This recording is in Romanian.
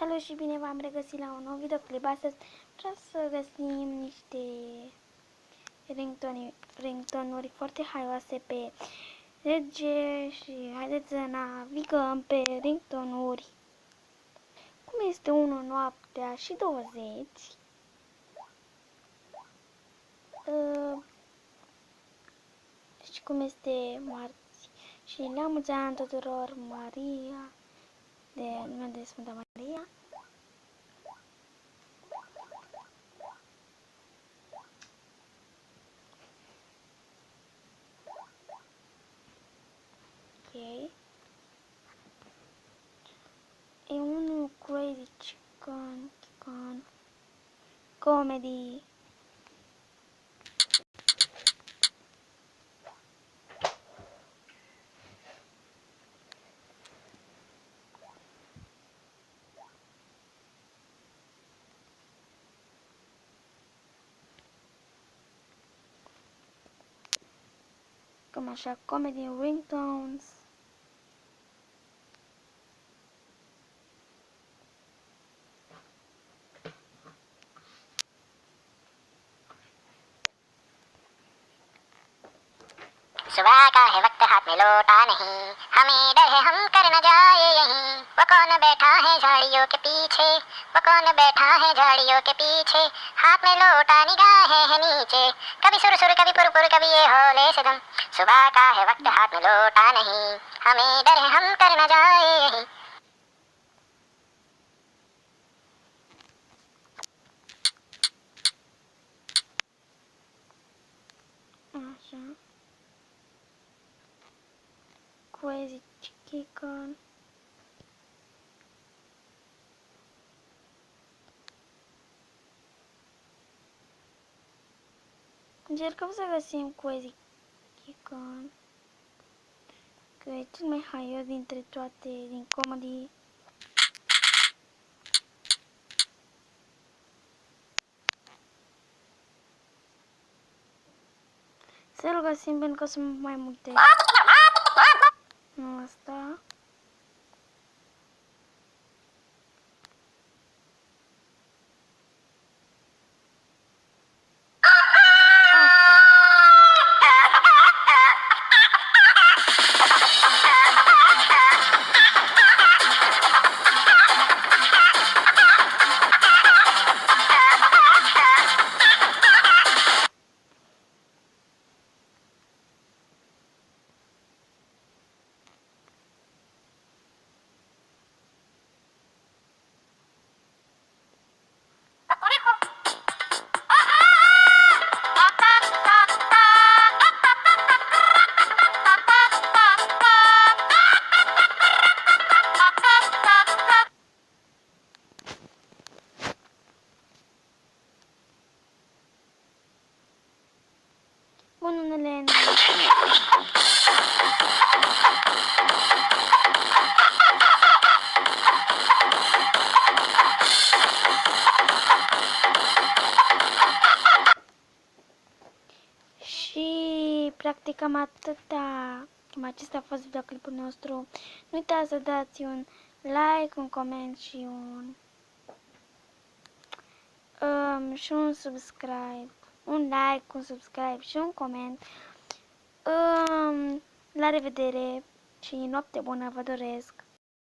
Salut și bine v-am regăsit la un nou videoclip. Astăzi vreau să găsim niște ringtone-uri foarte haioase pe rege și haideți să navigăm pe ringtone-uri. Cum este 1 noaptea și 20. Și cum este marți. Și la mulți ani tuturor, Maria, de nume de Sfânta Maria. Ok. E unul Crazy Chicken Comedy. Cam așa, comedy ringtones. सुबह का है वक्त हाथ में लोटा नहीं, हमें डर है हम कर न जाए यहीं। वो कौन बैठा है झाड़ियों के पीछे, वो कौन बैठा है झाड़ियों के पीछे। हाथ में लोटा निगाहें है नीचे, कभी सुर सुर कभी पुर पुर कभी ये हौले से दम। सुबह का है वक्त हाथ में लोटा नहीं, हमें डर है हम कर न जाए यहीं। Așa. Crazy Chicken. Încercăm să găsim Crazy Chicken, că e cel mai haios dintre toate din comedy. Să-l găsim pentru că sunt mai multe. Nu asta. Bun, unele și practic cam atâta. Cam acesta a fost videoclipul nostru. Nu uitați să dați un like, un coment și un subscribe. Un like, un subscribe și un coment. La revedere și noapte bună vă doresc.